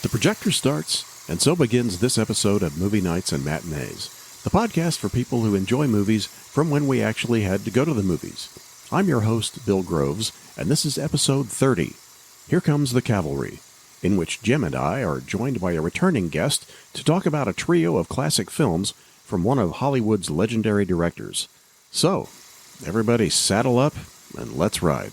The projector starts, and so begins this episode of Movie Nights and Matinees, the podcast for people who enjoy movies from when we actually had to go to the movies. I'm your host, Bill Groves, and this is episode 30. Here comes the Cavalry, in which Jim and I are joined by a returning guest to talk about a trio of classic films from one of Hollywood's legendary directors. So, everybody saddle up and let's ride.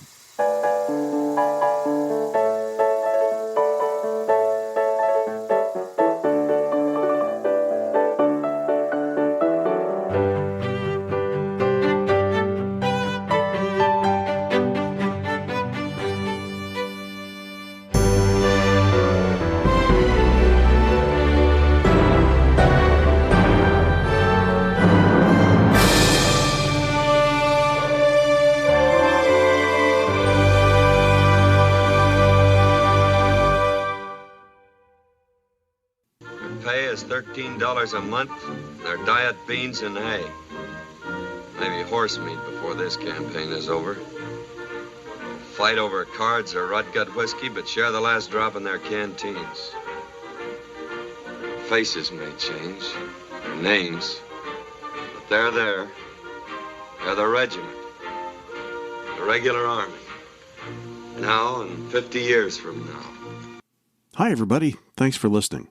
$13 a month, their diet beans and hay. Maybe horse meat before this campaign is over. Fight over cards or rot-gut whiskey, but share the last drop in their canteens. Faces may change, their names, but they're there. They're the regiment, the regular army. Now and 50 years from now. Hi, everybody. Thanks for listening.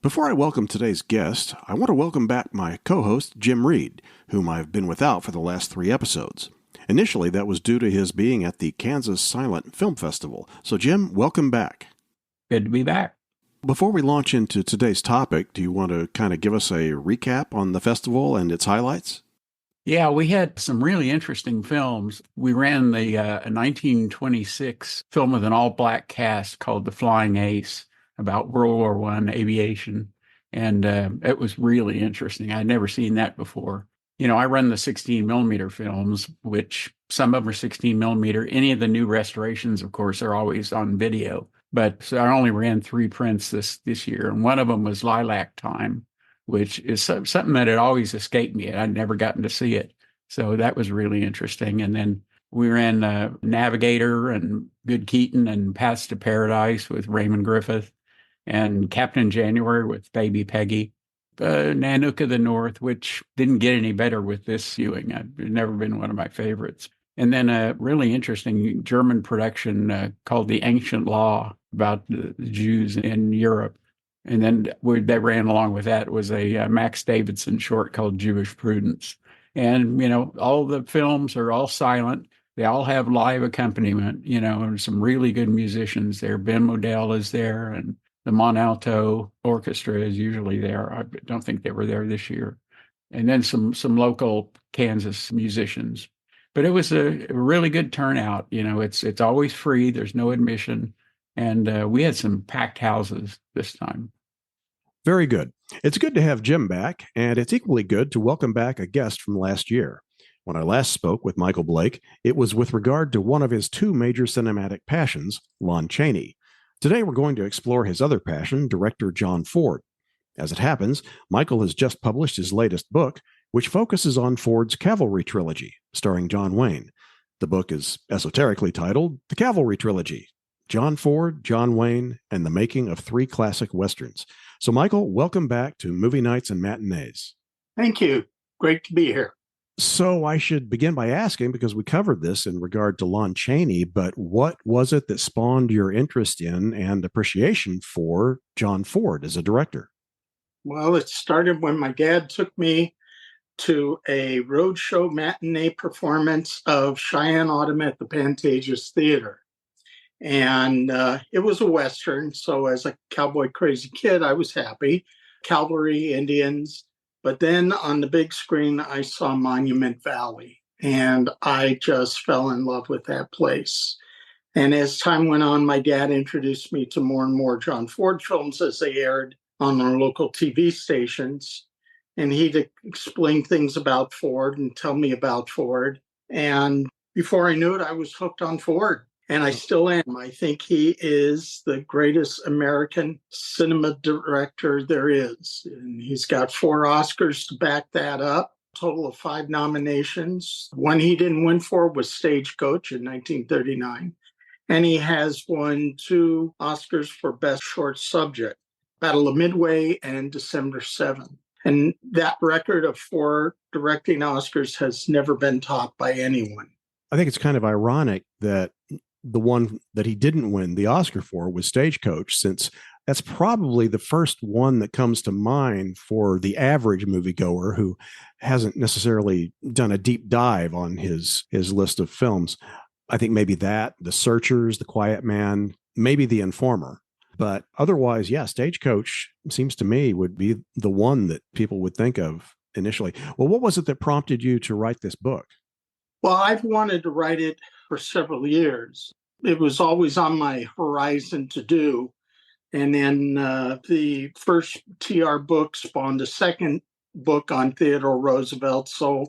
Before I welcome today's guest, I want to welcome back my co-host, Jim Reed, whom I've been without for the last 3 episodes. Initially, that was due to his being at the Kansas Silent Film Festival. So, Jim, welcome back. Good to be back. Before we launch into today's topic, do you want to kind of give us a recap on the festival and its highlights? Yeah, we had some really interesting films. We ran the 1926 film with an all-black cast called The Flying Ace, about World War I aviation. And it was really interesting. I'd never seen that before. You know, I run the 16 millimeter films, which some of them are 16 millimeter. Any of the new restorations, of course, are always on video. But so I only ran 3 prints this year. And one of them was Lilac Time, which is something that had always escaped me. I'd never gotten to see it. So that was really interesting. And then we ran Navigator and Good Keaton and Paths to Paradise with Raymond Griffith, and Captain January with Baby Peggy, Nanook of the North, which didn't get any better with this viewing. It's never been one of my favorites. And then a really interesting German production called The Ancient Law about the Jews in Europe. And then that ran along with that was a Max Davidson short called Jewish Prudence. And, you know, all the films are all silent. They all have live accompaniment, you know, and some really good musicians there. Ben Modell is there, and the Monalto Orchestra is usually there. I don't think they were there this year. And then some local Kansas musicians. But it was a really good turnout. You know, it's always free. There's no admission. And we had some packed houses this time. Very good. It's good to have Jim back, and it's equally good to welcome back a guest from last year. When I last spoke with Michael Blake, it was with regard to one of his 2 major cinematic passions, Lon Chaney. Today, we're going to explore his other passion, director John Ford. As it happens, Michael has just published his latest book, which focuses on Ford's Cavalry Trilogy, starring John Wayne. The book is esoterically titled The Cavalry Trilogy: John Ford, John Wayne, and the Making of 3 Classic Westerns. So, Michael, welcome back to Movie Nights and Matinees. Thank you. Great to be here. So I should begin by asking, because we covered this in regard to Lon Chaney, but what was it that spawned your interest in and appreciation for John Ford as a director? Well, it started when my dad took me to a roadshow matinee performance of Cheyenne Autumn at the Pantages Theater. And it was a Western, so as a cowboy crazy kid, I was happy. Cavalry, Indians. But then on the big screen, I saw Monument Valley, and I just fell in love with that place. And as time went on, my dad introduced me to more and more John Ford films as they aired on our local TV stations. And he'd explain things about Ford and tell me about Ford. And before I knew it, I was hooked on Ford. And I still am. I think he is the greatest American cinema director there is. And he's got 4 Oscars to back that up. Total of 5 nominations. One he didn't win for was Stagecoach in 1939. And he has won 2 Oscars for Best Short Subject, Battle of Midway and December 7th. And that record of 4 directing Oscars has never been topped by anyone. I think it's kind of ironic that the one that he didn't win the Oscar for was Stagecoach, since that's probably the first one that comes to mind for the average moviegoer who hasn't necessarily done a deep dive on his list of films. I think maybe that, The Searchers, The Quiet Man, maybe The Informer. But otherwise, yeah, Stagecoach seems to me would be the one that people would think of initially. Well, what was it that prompted you to write this book? Well, I've wanted to write it for several years. It was always on my horizon to do. And then the first TR book spawned a second book on Theodore Roosevelt. So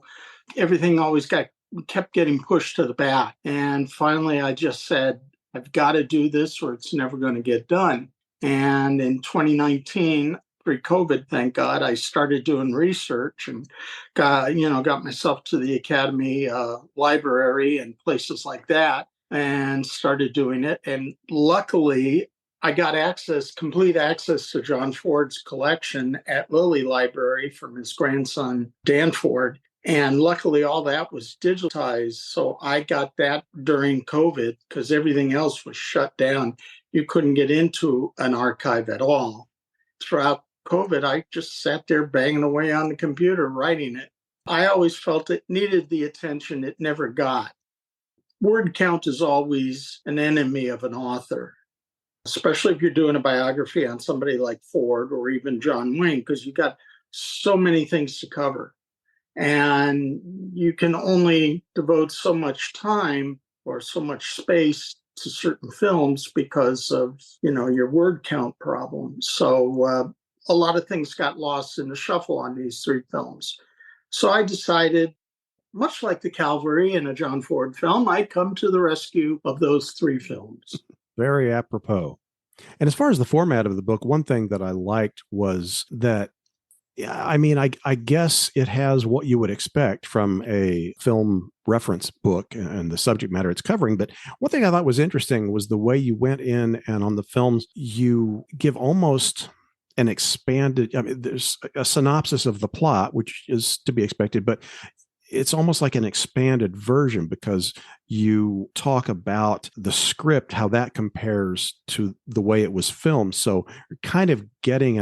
everything always kept getting pushed to the back. And finally, I just said, I've got to do this or it's never going to get done. And in 2019, pre-COVID, thank God, I started doing research and got myself to the Academy Library and places like that and started doing it. And luckily, I got complete access to John Ford's collection at Lilly Library from his grandson, Dan Ford. And luckily, all that was digitized. So I got that during COVID because everything else was shut down. You couldn't get into an archive at all. Throughout COVID, I just sat there banging away on the computer, writing it. I always felt it needed the attention it never got. Word count is always an enemy of an author, especially if you're doing a biography on somebody like Ford or even John Wayne, because you've got so many things to cover. And you can only devote so much time or so much space to certain films because of, your word count problems. So a lot of things got lost in the shuffle on these 3 films. So I decided, much like the Cavalry in a John Ford film, I'd come to the rescue of those 3 films. Very apropos. And as far as the format of the book, one thing that I liked was that, I guess it has what you would expect from a film reference book and the subject matter it's covering. But one thing I thought was interesting was the way you went in and on the films, you give almost an expanded, there's a synopsis of the plot, which is to be expected, but it's almost like an expanded version because you talk about the script, how that compares to the way it was filmed. So you're kind of getting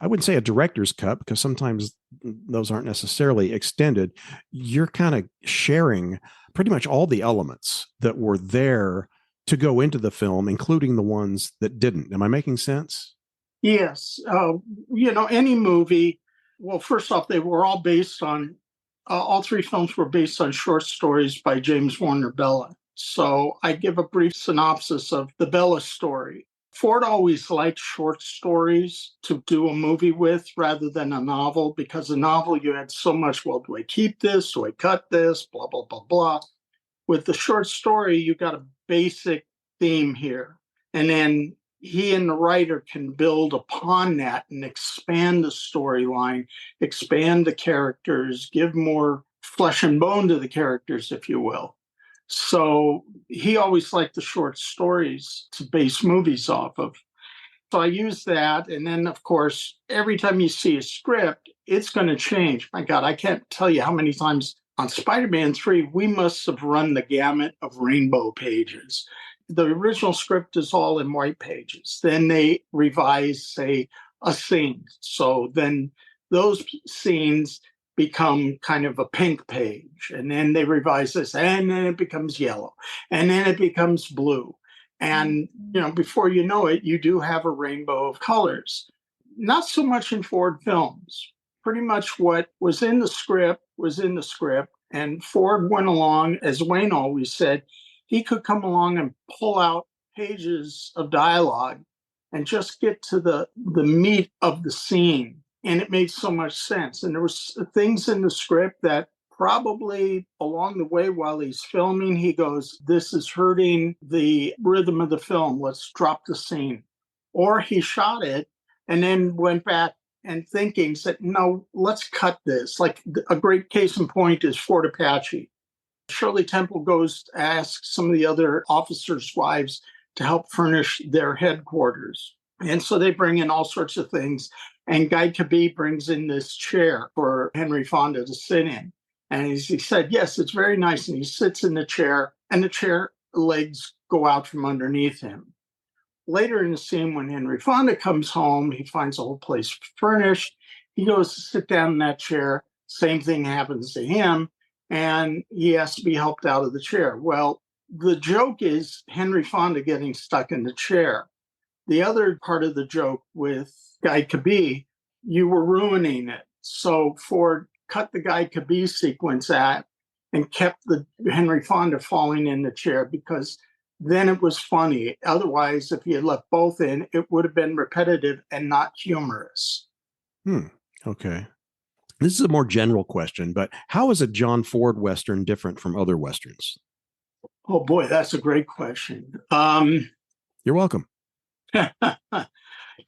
I wouldn't say a director's cut because sometimes those aren't necessarily extended. You're kind of sharing pretty much all the elements that were there to go into the film, including the ones that didn't. Am I making sense? Yes. Any movie, well, first off, they were all based on, all 3 films were based on short stories by James Warner Bella. So I give a brief synopsis of the Bella story. Ford always liked short stories to do a movie with rather than a novel, because a novel you had so much, well, do I keep this? Do I cut this? Blah, blah, blah, blah. With the short story, you got a basic theme here. And then he and the writer can build upon that and expand the storyline, expand the characters, give more flesh and bone to the characters, if you will. So he always liked the short stories to base movies off of. So I use that. And then, of course, every time you see a script, it's going to change. My God, I can't tell you how many times on Spider-Man 3, we must have run the gamut of rainbow pages. The original script is all in white pages. Then they revise, say, a scene. So then those scenes become kind of a pink page. And then they revise this, and then it becomes yellow. And then it becomes blue. And, before you know it, you do have a rainbow of colors. Not so much in Ford films. Pretty much what was in the script was in the script. And Ford went along, as Wayne always said, he could come along and pull out pages of dialogue and just get to the meat of the scene. And it made so much sense. And there was things in the script that probably along the way while he's filming, he goes, this is hurting the rhythm of the film. Let's drop the scene. Or he shot it and then went back and thinking, said, no, let's cut this. Like a great case in point is Fort Apache. Shirley Temple goes to ask some of the other officers' wives to help furnish their headquarters. And so they bring in all sorts of things. And Guy Kabee brings in this chair for Henry Fonda to sit in. And he said, yes, it's very nice. And he sits in the chair, and the chair legs go out from underneath him. Later in the scene, when Henry Fonda comes home, he finds the whole place furnished. He goes to sit down in that chair. Same thing happens to him, and he has to be helped out of the chair. Well, the joke is Henry Fonda getting stuck in the chair. The other part of the joke with Guy Kabee, you were ruining it. So Ford cut the Guy Kabee sequence out and kept the Henry Fonda falling in the chair, because then it was funny. Otherwise, if you had left both in, it would have been repetitive and not humorous. Okay. This is a more general question, but how is a John Ford Western different from other Westerns? Oh, boy, that's a great question. You're welcome.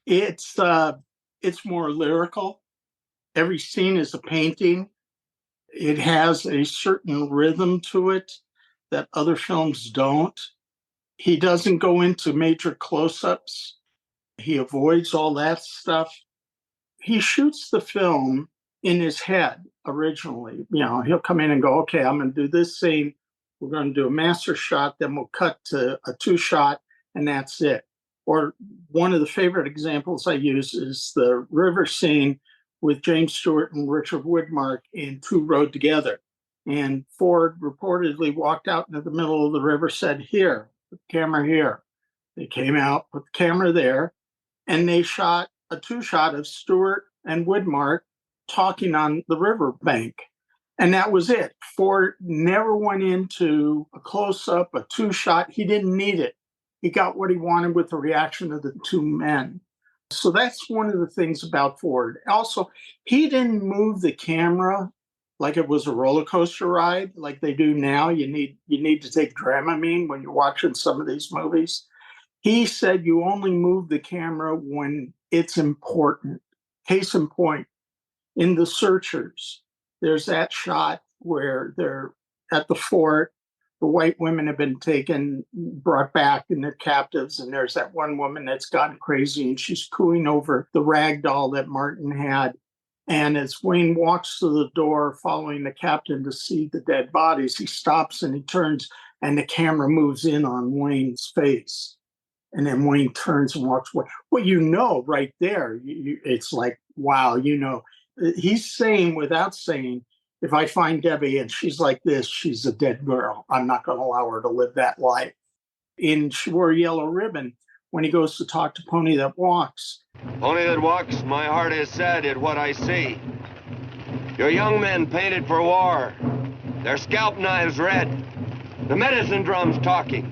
It's more lyrical. Every scene is a painting. It has a certain rhythm to it that other films don't. He doesn't go into major close-ups. He avoids all that stuff. He shoots the film in his head originally. He'll come in and go, okay, I'm going to do this scene. We're going to do a master shot. Then we'll cut to a 2-shot, and that's it. Or one of the favorite examples I use is the river scene with James Stewart and Richard Widmark in Two Rode Together. And Ford reportedly walked out into the middle of the river, said, here, put the camera here. They came out, put the camera there, and they shot a 2-shot of Stewart and Widmark talking on the riverbank. And that was it. Ford never went into a close-up, a 2-shot. He didn't need it. He got what he wanted with the reaction of the two men. So that's one of the things about Ford. Also, he didn't move the camera like it was a roller coaster ride like they do now. You need to take Dramamine when you're watching some of these movies. He said you only move the camera when it's important. Case in point, in The Searchers, there's that shot where they're at the fort. The white women have been brought back, and they're captives. And there's that one woman that's gotten crazy, and she's cooing over the rag doll that Martin had. And as Wayne walks to the door, following the captain to see the dead bodies, he stops and he turns, and the camera moves in on Wayne's face. And then Wayne turns and walks away. Well, right there, it's like, wow, he's saying without saying, if I find Debbie and she's like this, she's a dead girl. I'm not going to allow her to live that life. In She Wore a Yellow Ribbon, when he goes to talk to Pony That Walks. Pony that walks, my heart is sad at what I see. Your young men painted for war, their scalp knives red, the medicine drums talking.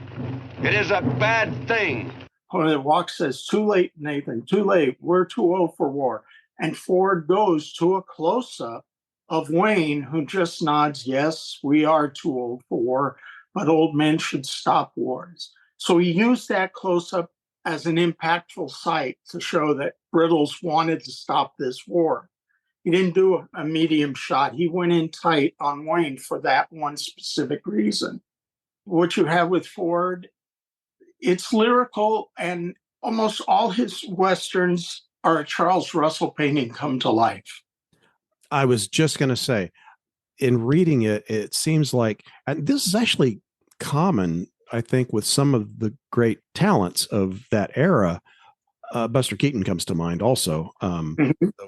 It is a bad thing. Pony That Walks says, too late, Nathan, too late. We're too old for war. And Ford goes to a close-up of Wayne, who just nods, yes, we are too old for war, but old men should stop wars. So he used that close-up as an impactful sight to show that Brittles wanted to stop this war. He didn't do a medium shot. He went in tight on Wayne for that one specific reason. What you have with Ford, it's lyrical, and almost all his Westerns are a Charles Russell painting come to life. I was just going to say, in reading it, it seems like, and this is actually common, I think, with some of the great talents of that era. Buster Keaton comes to mind also,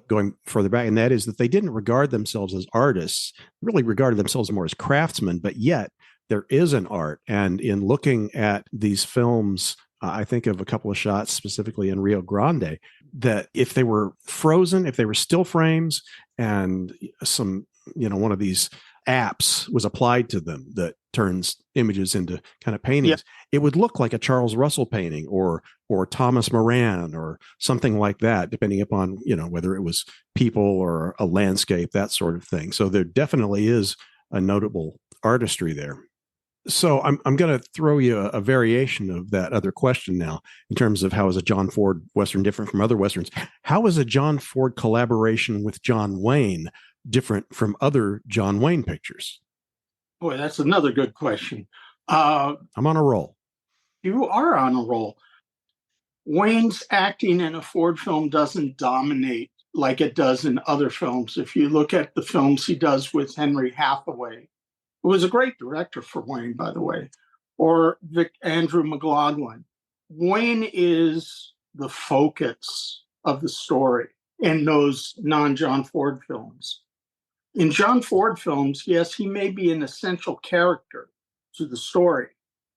going further back, and that is that they didn't regard themselves as artists, really regarded themselves more as craftsmen, but yet there is an art. And in looking at these films, I think of a couple of shots specifically in Rio Grande, that if they were frozen, if they were still frames, and some, one of these apps was applied to them that turns images into kind of paintings, it would look like a Charles Russell painting or Thomas Moran or something like that, depending upon, whether it was people or a landscape, that sort of thing. So there definitely is a notable artistry there. So I'm going to throw you a variation of that other question now, in terms of how is a John Ford Western different from other Westerns? How is a John Ford collaboration with John Wayne different from other John Wayne pictures? Boy, that's another good question. I'm on a roll. You are on a roll. Wayne's acting in a Ford film doesn't dominate like it does in other films. If you look at the films he does with Henry Hathaway, who was a great director for Wayne, by the way, or Andrew McLaughlin, Wayne is the focus of the story in those non-John Ford films. In John Ford films, yes, he may be an essential character to the story.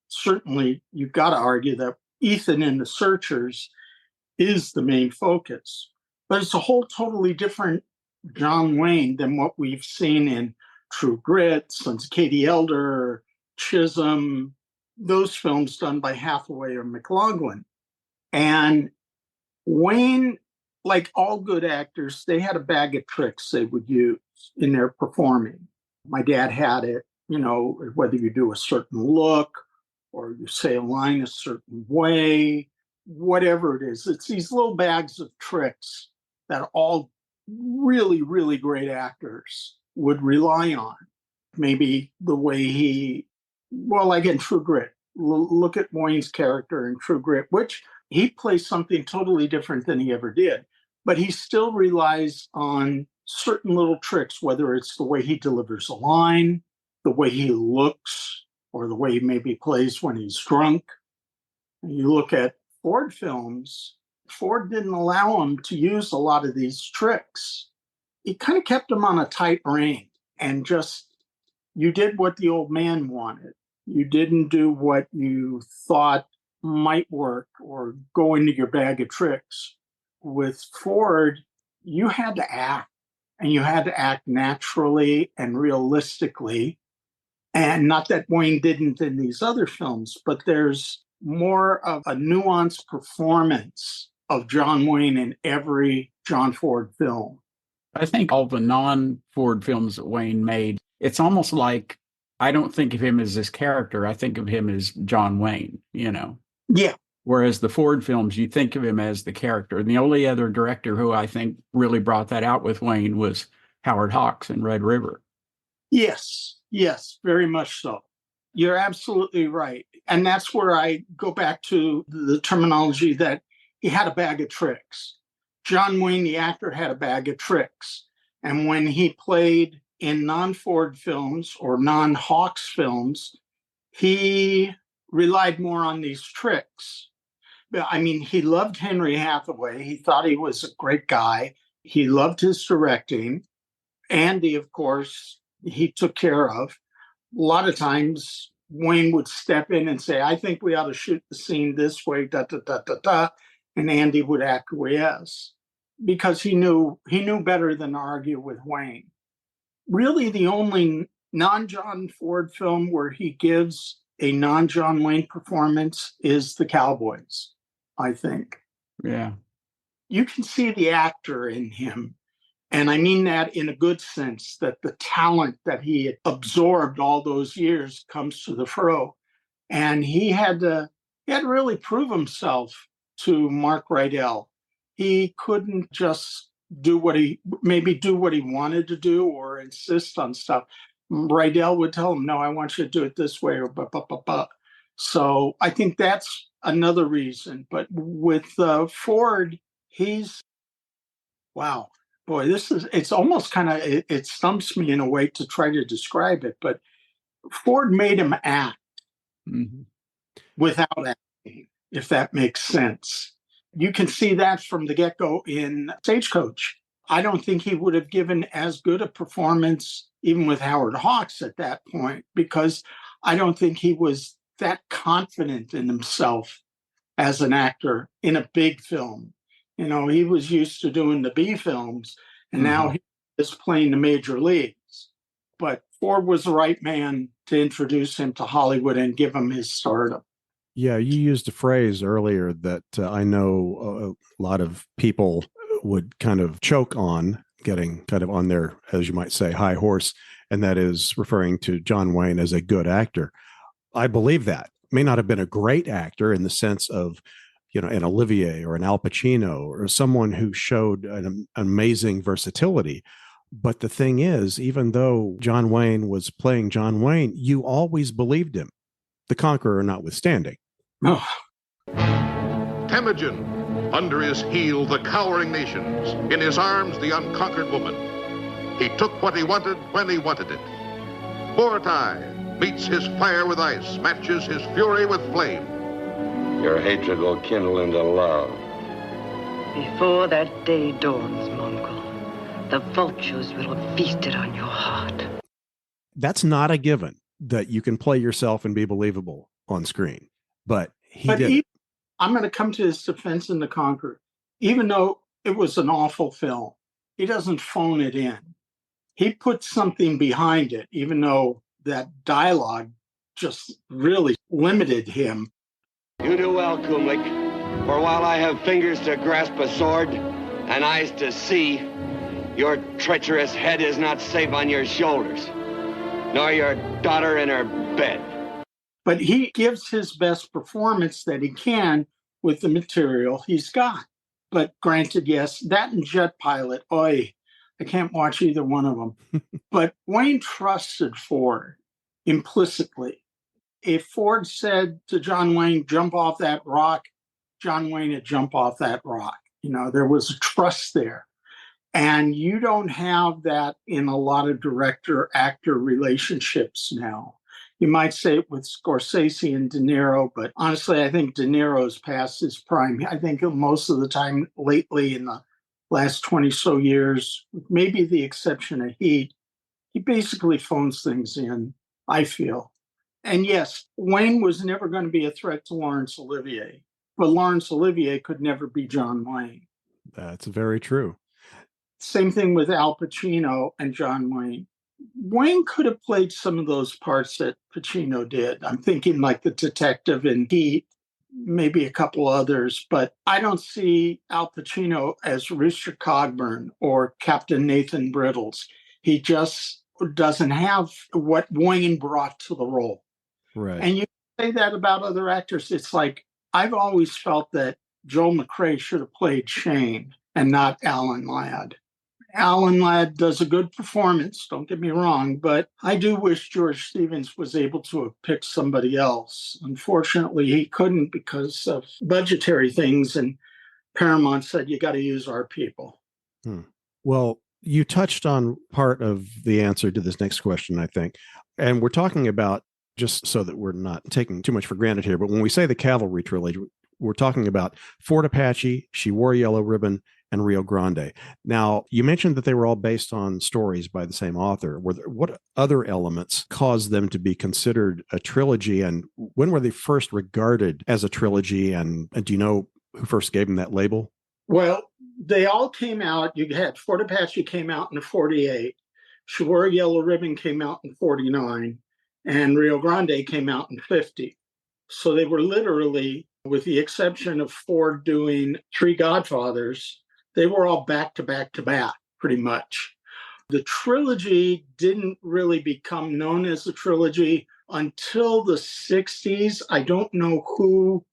Certainly, you've got to argue that Ethan in The Searchers is the main focus. But it's a whole totally different John Wayne than what we've seen in True Grit, Sons of Katie Elder, Chisholm, those films done by Hathaway or McLaughlin. And Wayne, like all good actors, they had a bag of tricks they would use in their performing. My dad had it, whether you do a certain look or you say a line a certain way, whatever it is, it's these little bags of tricks that all really, really great actors would rely on. Maybe the way like in True Grit, look at Wayne's character in True Grit, which he plays something totally different than he ever did, but he still relies on certain little tricks, whether it's the way he delivers a line, the way he looks, or the way he maybe plays when he's drunk. You look at Ford films, Ford didn't allow him to use a lot of these tricks. He kind of kept him on a tight rein and just, you did what the old man wanted. You didn't do what you thought might work or go into your bag of tricks. With Ford, you had to act, and you had to act naturally and realistically. And not that Wayne didn't in these other films, but there's more of a nuanced performance of John Wayne in every John Ford film. I think all the non-Ford films that Wayne made, it's almost like I don't think of him as this character. I think of him as John Wayne, Yeah. Whereas the Ford films, you think of him as the character. And the only other director who I think really brought that out with Wayne was Howard Hawks in Red River. Yes, very much so. You're absolutely right. And that's where I go back to the terminology that he had a bag of tricks. John Wayne, the actor, had a bag of tricks. And when he played in non-Ford films or non-Hawks films, he relied more on these tricks. I mean, he loved Henry Hathaway. He thought he was a great guy. He loved his directing. Andy, of course, he took care of. A lot of times, Wayne would step in and say, I think we ought to shoot the scene this way, da, da, da, da, da. And Andy would acquiesce because he knew better than to argue with Wayne. Really, the only non-John Ford film where he gives a non-John Wayne performance is The Cowboys, I think. Yeah. You can see the actor in him. And I mean that in a good sense, that the talent that he had absorbed all those years comes to the fore. And he had to really prove himself to Mark Rydell. He couldn't just do what he wanted to do or insist on stuff. Rydell would tell him, no, I want you to do it this way or blah, blah, blah, blah. So I think that's another reason. But with Ford, wow. Boy, it's almost kind of, it stumps me in a way to try to describe it, but Ford made him act without acting, if that makes sense. You can see that from the get-go in Stagecoach. I don't think he would have given as good a performance even with Howard Hawks at that point, because I don't think he was that confident in himself as an actor in a big film. He was used to doing the B films, and now he is playing the major leagues. But Ford was the right man to introduce him to Hollywood and give him his stardom. Yeah, you used a phrase earlier that I know a lot of people would kind of choke on, getting kind of on their, as you might say, high horse, and that is referring to John Wayne as a good actor. I believe that. May not have been a great actor in the sense of an Olivier or an Al Pacino or someone who showed an amazing versatility. But the thing is, even though John Wayne was playing John Wayne, you always believed him, the conqueror notwithstanding. Oh, Temujin, under his heel the cowering nations, in his arms the unconquered woman. He took what he wanted when he wanted it. Borutai meets his fire with ice, matches his fury with flame. Your hatred will kindle into love. Before that day dawns, Mongol, the vultures will have feasted on your heart. That's not a given that you can play yourself and be believable on screen. But he did. I'm going to come to his defense in The Conqueror. Even though it was an awful film, he doesn't phone it in. He put something behind it, even though that dialogue just really limited him. You do well, Kumlik, for while I have fingers to grasp a sword and eyes to see, your treacherous head is not safe on your shoulders, nor your daughter in her bed. But he gives his best performance that he can with the material he's got. But granted, yes, that and Jet Pilot, I can't watch either one of them. But Wayne trusted Ford implicitly. If Ford said to John Wayne, jump off that rock, John Wayne would jump off that rock. You know, there was a trust there. And you don't have that in a lot of director-actor relationships now. You might say it with Scorsese and De Niro, but honestly, I think De Niro's past his prime. I think most of the time lately in the last 20 so years, maybe the exception of Heat, he basically phones things in, I feel. And yes, Wayne was never going to be a threat to Laurence Olivier, but Laurence Olivier could never be John Wayne. That's very true. Same thing with Al Pacino and John Wayne. Wayne could have played some of those parts that Pacino did. I'm thinking like the detective in Heat, maybe a couple others, but I don't see Al Pacino as Rooster Cogburn or Captain Nathan Brittles. He just doesn't have what Wayne brought to the role. Right. And you say that about other actors. It's like, I've always felt that Joel McCrea should have played Shane and not Alan Ladd. Alan Ladd does a good performance, don't get me wrong, but I do wish George Stevens was able to have picked somebody else. Unfortunately, he couldn't because of budgetary things, and Paramount said, you got to use our people. Well, you touched on part of the answer to this next question, I think. And we're talking about, just so that we're not taking too much for granted here, but when we say the Cavalry Trilogy, we're talking about Fort Apache, She Wore a Yellow Ribbon, and Rio Grande. Now, you mentioned that they were all based on stories by the same author. What other elements caused them to be considered a trilogy, and when were they first regarded as a trilogy? And do you know who first gave them that label? Well, they all came out. You had Fort Apache came out in 48. She Wore a Yellow Ribbon came out in 49. And Rio Grande came out in 50. So they were literally, with the exception of Ford doing Three Godfathers, they were all back to back to back, pretty much. The trilogy didn't really become known as a trilogy until the 60s. I don't know who,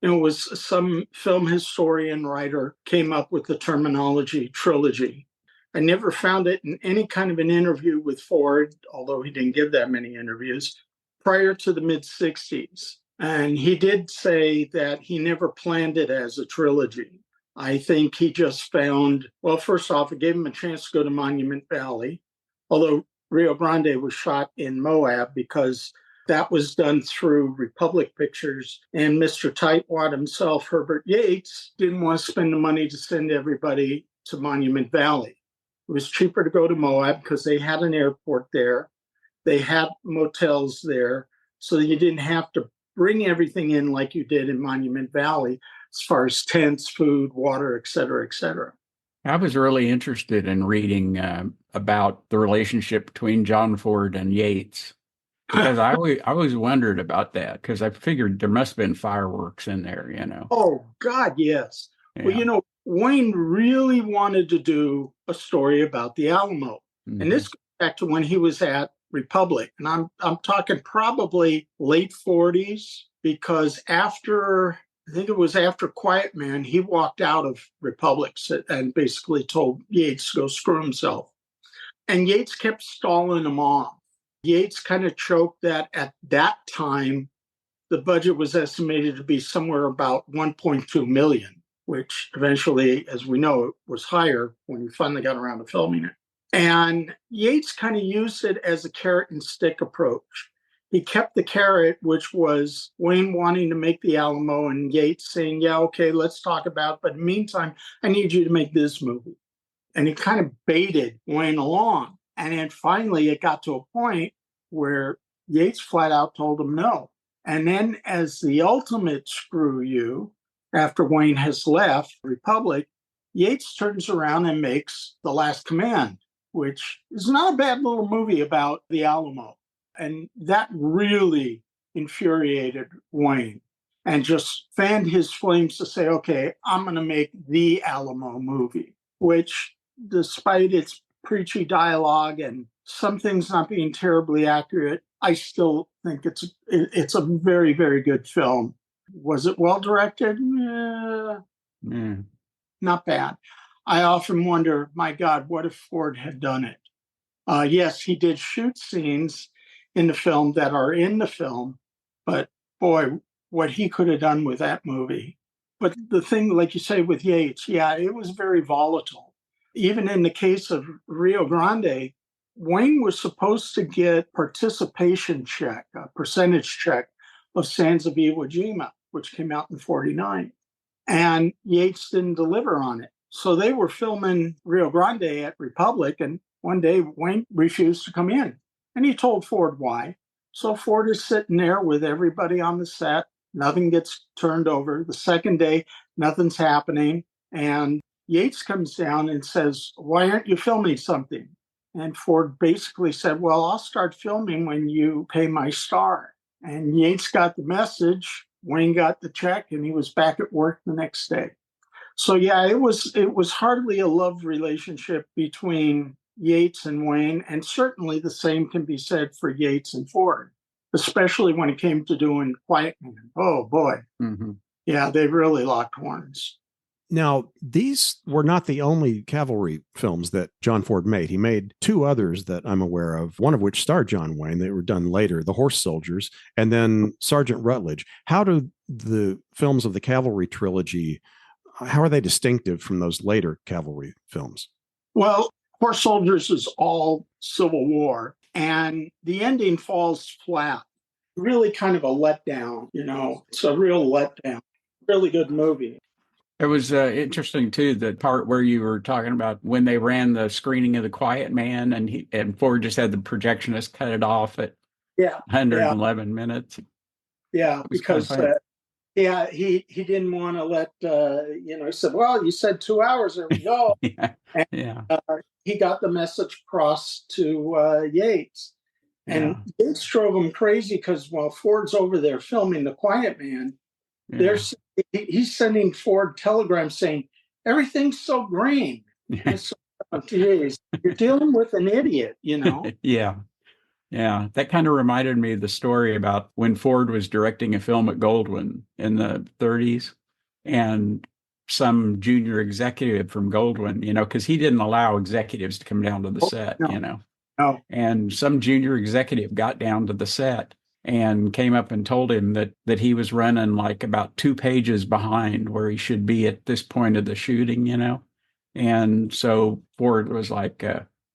it was some film historian writer came up with the terminology trilogy. I never found it in any kind of an interview with Ford, although he didn't give that many interviews, prior to the mid-60s. And he did say that he never planned it as a trilogy. I think he just found, well, first off, it gave him a chance to go to Monument Valley, although Rio Grande was shot in Moab because that was done through Republic Pictures. And Mr. Tightwad himself, Herbert Yates, didn't want to spend the money to send everybody to Monument Valley. It was cheaper to go to Moab because they had an airport there. They had motels there, so that you didn't have to bring everything in like you did in Monument Valley, as far as tents, food, water, et cetera, et cetera. I was really interested in reading about the relationship between John Ford and Yates, because I always wondered about that, because I figured there must have been fireworks in there, you know. Oh, God, yes. Yeah. Well, you know, Wayne really wanted to do a story about the Alamo. Mm-hmm. And this goes back to when he was at Republic. And I'm talking probably late 40s, because after, I think it was after Quiet Man, he walked out of Republic and basically told Yates to go screw himself. And Yates kept stalling them off. Yates kind of choked that at that time, the budget was estimated to be somewhere about 1.2 million, which eventually, as we know, was higher when he finally got around to filming it. And Yates kind of used it as a carrot and stick approach. He kept the carrot, which was Wayne wanting to make the Alamo and Yates saying, yeah, okay, let's talk about it. But in the meantime, I need you to make this movie. And he kind of baited Wayne along. And then finally it got to a point where Yates flat out told him no. And then as the ultimate screw you, after Wayne has left Republic, Yates turns around and makes The Last Command, which is not a bad little movie about the Alamo. And that really infuriated Wayne and just fanned his flames to say, okay, I'm going to make the Alamo movie, which despite its preachy dialogue and some things not being terribly accurate, I still think it's a very, very good film. Was it well directed? Not bad. I often wonder, my God, what if Ford had done it? Yes, he did shoot scenes in the film that are in the film, but boy, what he could have done with that movie. But the thing, like you say, with Yates, yeah, it was very volatile. Even in the case of Rio Grande, Wayne was supposed to get participation check, a percentage check of Sands of Iwo Jima, which came out in 1949. And Yates didn't deliver on it. So they were filming Rio Grande at Republic, and one day Wayne refused to come in. And he told Ford why. So Ford is sitting there with everybody on the set. Nothing gets turned over. The second day, nothing's happening. And Yates comes down and says, why aren't you filming something? And Ford basically said, well, I'll start filming when you pay my star. And Yates got the message. Wayne got the check, and he was back at work the next day. So yeah, it was hardly a love relationship between Yates and Wayne, and certainly the same can be said for Yates and Ford, especially when it came to doing Quiet Man. Oh boy, yeah, they really locked horns. Now, these were not the only cavalry films that John Ford made. He made two others that I'm aware of, one of which starred John Wayne. They were done later, The Horse Soldiers, and then Sergeant Rutledge. How do the films of the Cavalry Trilogy, how are they distinctive from those later cavalry films? Well, Horse Soldiers is all Civil War, and the ending falls flat. Really kind of a letdown, It's a real letdown. Really good movie. It was interesting, too, the part where you were talking about when they ran the screening of The Quiet Man, and Ford just had the projectionist cut it off at 111 minutes. Yeah, because he didn't want to let, he said, well, you said 2 hours, there we go. He got the message across to Yates. And Yates drove him crazy because while Ford's over there filming The Quiet Man, he's sending Ford telegrams saying, everything's so green. So, geez, you're dealing with an idiot, Yeah. That kind of reminded me of the story about when Ford was directing a film at Goldwyn in the 30s, and some junior executive from Goldwyn, because he didn't allow executives to come down to the set, and some junior executive got down to the set and came up and told him that he was running like about 2 pages behind where he should be at this point of the shooting, And so Ford was like,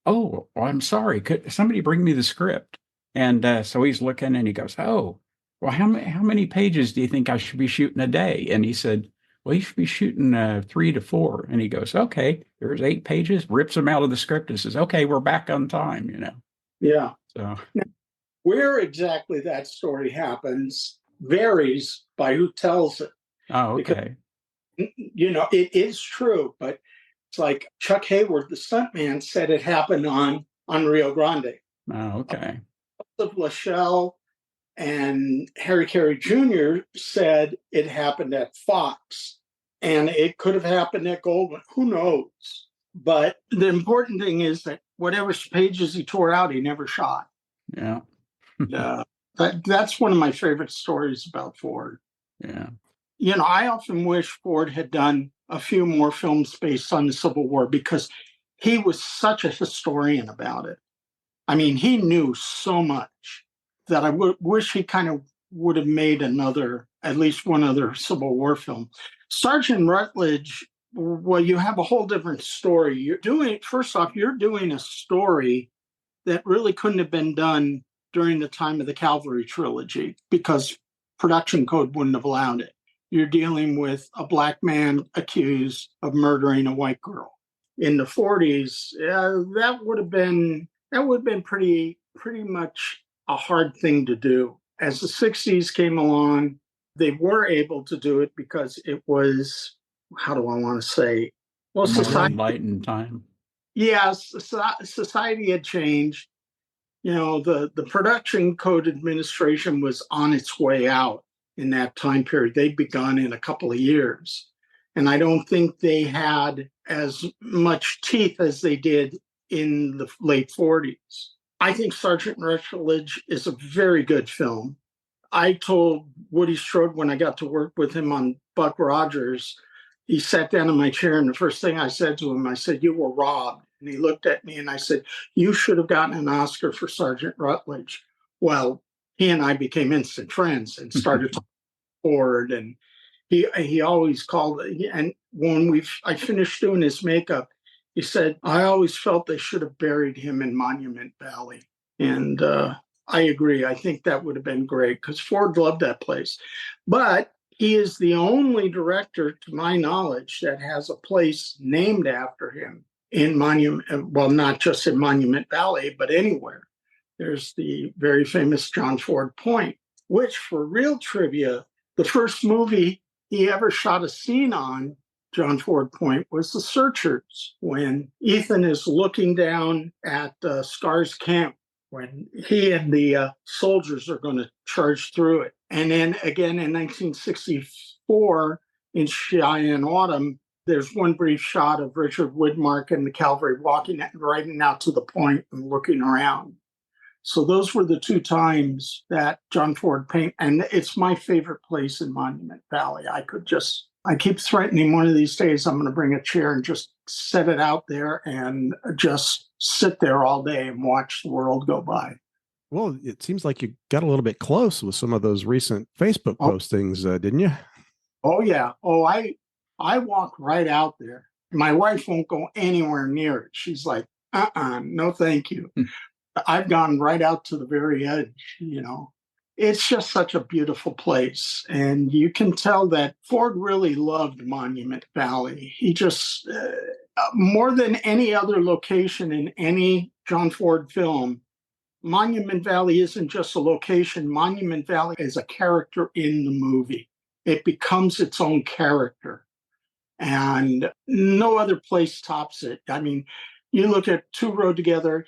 oh, well, I'm sorry. Could somebody bring me the script? And so he's looking and he goes, oh, well, how many pages do you think I should be shooting a day? And he said, well, you should be shooting 3 to 4. And he goes, okay, there's 8 pages, rips them out of the script and says, okay, we're back on time, Yeah. So where exactly that story happens varies by who tells it. Oh, okay. Because, it is true, but it's like Chuck Hayward, the stuntman, said it happened on Rio Grande. Oh, okay. Of Lachelle and Harry Carey Jr. said it happened at Fox, and it could have happened at Goldwyn. Who knows? But the important thing is that whatever pages he tore out, he never shot. Yeah. That's one of my favorite stories about Ford. Yeah. I often wish Ford had done a few more films based on the Civil War, because he was such a historian about it. I mean, he knew so much that I wish he kind of would have made at least one other Civil War film. Sergeant Rutledge, well, you have a whole different story. First off, you're doing a story that really couldn't have been done during the time of the Cavalry Trilogy because production code wouldn't have allowed it. You're dealing with a black man accused of murdering a white girl. In the 40s, that would have been pretty much a hard thing to do. As the 60s came along, they were able to do it because it was, how do I want to say? Well, society, enlightened time. Yes, society had changed. You know, the production code administration was on its way out in that time period. They'd begun in a couple of years. And I don't think they had as much teeth as they did in the late 40s. I think Sergeant Rutledge is a very good film. I told Woody Strode when I got to work with him on Buck Rogers, he sat down in my chair, and the first thing I said to him, I said, "You were robbed." And he looked at me and I said, "You should have gotten an Oscar for Sergeant Rutledge." Well, he and I became instant friends and started talking forward. And he always called, and when I finished doing his makeup, he said, "I always felt they should have buried him in Monument Valley." And I agree. I think that would have been great because Ford loved that place. But he is the only director, to my knowledge, that has a place named after him in Monument, well, not just in Monument Valley, but anywhere. There's the very famous John Ford Point, which, for real trivia, the first movie he ever shot a scene on, John Ford Point, was The Searchers, when Ethan is looking down at Scar's camp when he and the soldiers are going to charge through it. And then again in 1964, in Cheyenne Autumn, there's one brief shot of Richard Widmark and the cavalry riding out to the point and looking around. So those were the two times that John Ford paint, and it's my favorite place in Monument Valley. I keep threatening one of these days I'm going to bring a chair and just set it out there and just sit there all day and watch the world go by. Well, it seems like you got a little bit close with some of those recent Facebook postings, didn't you? Oh, yeah. Oh, I walk right out there. My wife won't go anywhere near it. She's like, no, thank you. I've gone right out to the very edge, you know. It's just such a beautiful place. And you can tell that Ford really loved Monument Valley. He just, more than any other location in any John Ford film, Monument Valley isn't just a location. Monument Valley is a character in the movie. It becomes its own character. And no other place tops it. I mean, you look at Two Rode Together,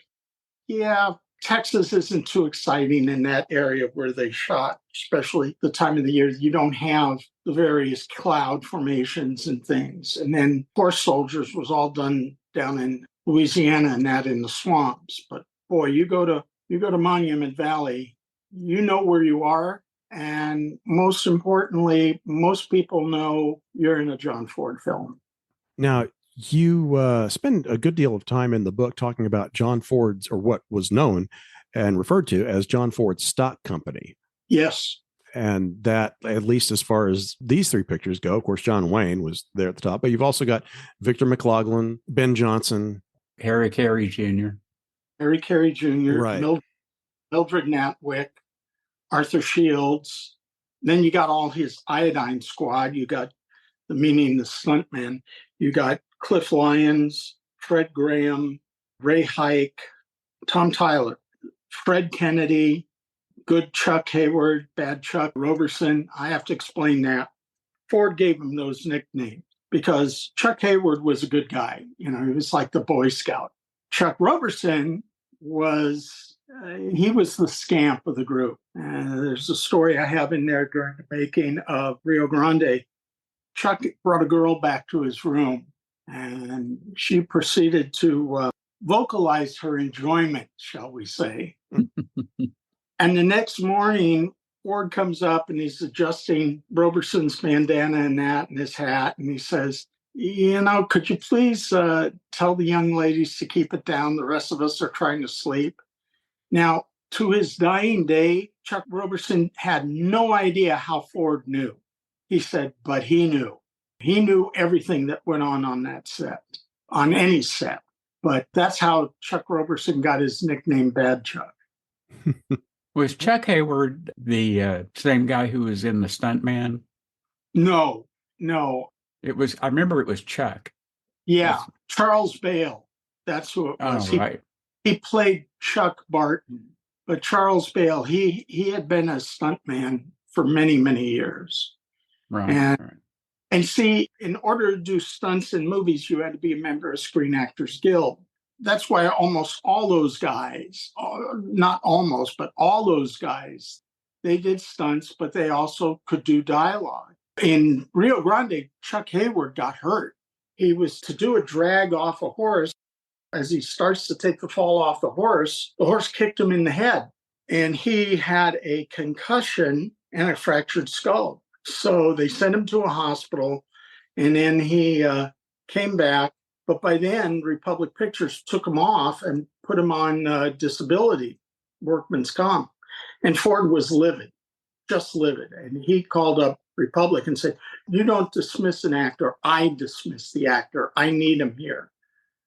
yeah, Texas isn't too exciting in that area where they shot, especially the time of the year. You don't have the various cloud formations and things. And then Horse Soldiers was all done down in Louisiana and that in the swamps. But boy, you go to Monument Valley, you know where you are. And most importantly, most people know you're in a John Ford film. Now, you spend a good deal of time in the book talking about John Ford's, or what was known and referred to as John Ford's stock company. Yes. And that, at least as far as these three pictures go, of course, John Wayne was there at the top, but you've also got Victor McLaughlin, Ben Johnson, Harry Carey Jr., right. Mildred Natwick, Arthur Shields. Then you got all his Iodine squad. You got the stuntman. You got Cliff Lyons, Fred Graham, Ray Hike, Tom Tyler, Fred Kennedy, good Chuck Hayward, bad Chuck Roberson. I have to explain that. Ford gave him those nicknames because Chuck Hayward was a good guy. You know, he was like the Boy Scout. Chuck Roberson was the scamp of the group. There's a story I have in there during the making of Rio Grande. Chuck brought a girl back to his room, and she proceeded to vocalize her enjoyment, shall we say. And the next morning, Ford comes up and he's adjusting Roberson's bandana and his hat, and he says, Could you please tell the young ladies to keep it down? The rest of us are trying to sleep. Now, to his dying day, Chuck Roberson had no idea how Ford knew. He said, but he knew. He knew everything that went on that set, on any set. But that's how Chuck Roberson got his nickname Bad Chuck. Was Chuck Hayward the same guy who was in The Stuntman? No. I remember it was Chuck. Yeah, Charles Bale. That's who it was. Right. He played Chuck Barton, but Charles Bale, he had been a stuntman for many, many years. Right. And see, in order to do stunts in movies, you had to be a member of Screen Actors Guild. That's why almost all those guys, not almost, but all those guys, they did stunts, but they also could do dialogue. In Rio Grande, Chuck Hayward got hurt. He was to do a drag off a horse. As he starts to take the fall off the horse kicked him in the head, and he had a concussion and a fractured skull. So they sent him to a hospital, and then he came back. But by then, Republic Pictures took him off and put him on disability, workman's comp. And Ford was livid, just livid. And he called up Republic and said, you don't dismiss an actor. I dismiss the actor. I need him here.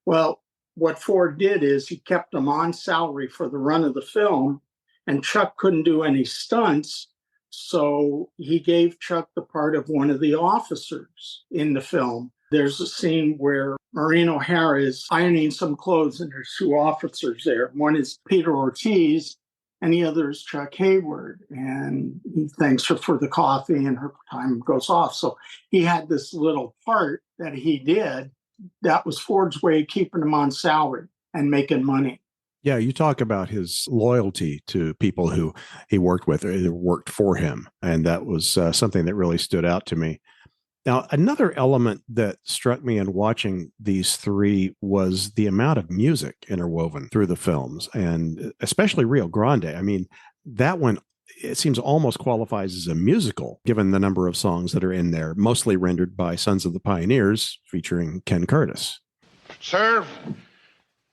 Well, what Ford did is he kept him on salary for the run of the film, and Chuck couldn't do any stunts. So he gave Chuck the part of one of the officers in the film. There's a scene where Maureen O'Hara is ironing some clothes, and there's two officers there. One is Peter Ortiz, and the other is Chuck Hayward. And he thanks her for the coffee, and her time goes off. So he had this little part that he did. That was Ford's way of keeping him on salary and making money. Yeah, you talk about his loyalty to people who he worked with or worked for him. And that was something that really stood out to me. Now, another element that struck me in watching these three was the amount of music interwoven through the films, and especially Rio Grande. I mean, that one, it seems almost qualifies as a musical, given the number of songs that are in there, mostly rendered by Sons of the Pioneers, featuring Ken Curtis. Sir,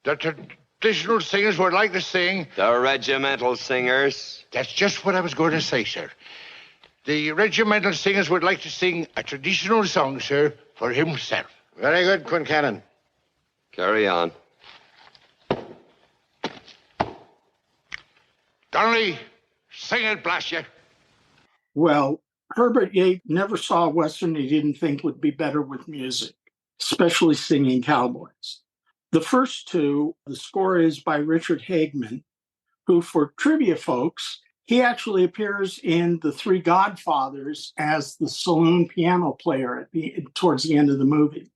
the traditional singers would like to sing. The regimental singers. That's just what I was going to say, sir. The regimental singers would like to sing a traditional song, sir, for himself. Very good, Quincannon. Carry on. Donnelly, sing it, blast you. Well, Herbert Yates never saw a Western he didn't think would be better with music, especially singing cowboys. The first two, the score is by Richard Hagman, who, for trivia folks, he actually appears in The Three Godfathers as the saloon piano player towards the end of the movie.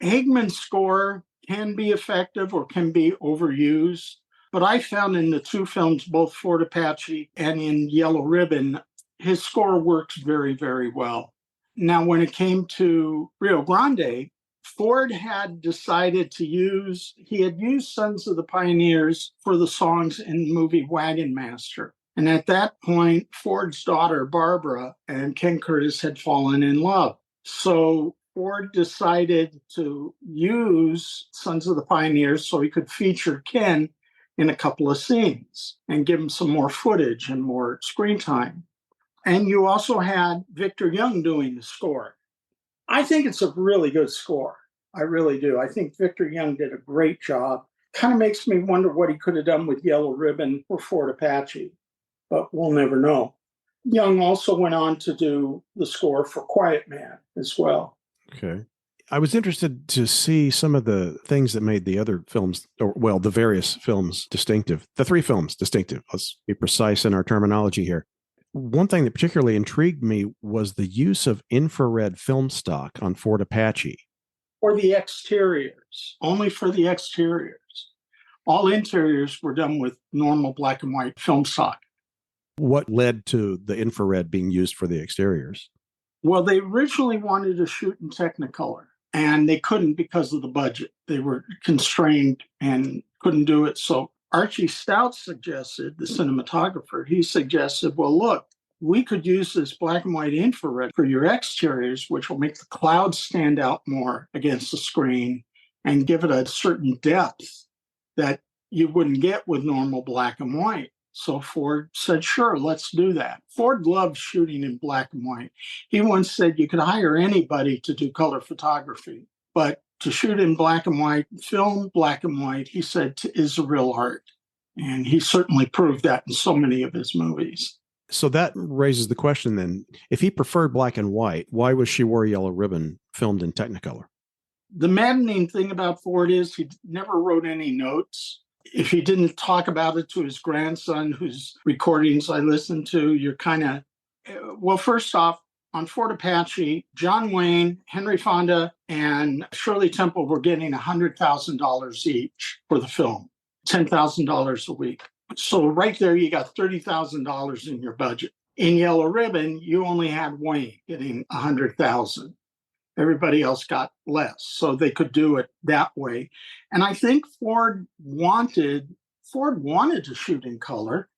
Hagman's score can be effective or can be overused, but I found in the two films, both Fort Apache and in Yellow Ribbon, his score works very, very well. Now, when it came to Rio Grande, Ford had decided he had used Sons of the Pioneers for the songs in the movie Wagon Master. And at that point, Ford's daughter, Barbara, and Ken Curtis had fallen in love. So Ford decided to use Sons of the Pioneers so he could feature Ken in a couple of scenes and give him some more footage and more screen time. And you also had Victor Young doing the score. I think it's a really good score. I really do. I think Victor Young did a great job. Kind of makes me wonder what he could have done with Yellow Ribbon or Fort Apache, but we'll never know. Young also went on to do the score for Quiet Man as well. Okay. I was interested to see some of the things that made the other films, the various films distinctive, the three films distinctive. Let's be precise in our terminology here. One thing that particularly intrigued me was the use of infrared film stock on Fort Apache. For the exteriors, only for the exteriors. All interiors were done with normal black and white film stock. What led to the infrared being used for the exteriors? Well, they originally wanted to shoot in Technicolor, and they couldn't because of the budget. They were constrained and couldn't do it. So Archie Stout suggested, the cinematographer, he suggested, well, look, we could use this black and white infrared for your exteriors, which will make the clouds stand out more against the screen and give it a certain depth that you wouldn't get with normal black and white. So Ford said, sure, let's do that. Ford loved shooting in black and white. He once said you could hire anybody to do color photography, but to shoot in black and white, film black and white, he said, is a real art. And he certainly proved that in so many of his movies. So that raises the question then, if he preferred black and white, why was She Wore a Yellow Ribbon filmed in Technicolor? The maddening thing about Ford is he never wrote any notes. If he didn't talk about it to his grandson, whose recordings I listened to, you're kind of, well, first off, on Fort Apache, John Wayne, Henry Fonda, and Shirley Temple were getting $100,000 each for the film, $10,000 a week. So right there, you got $30,000 in your budget. In Yellow Ribbon, you only had Wayne getting $100,000. Everybody else got less, so they could do it that way. And I think Ford wanted to shoot in color.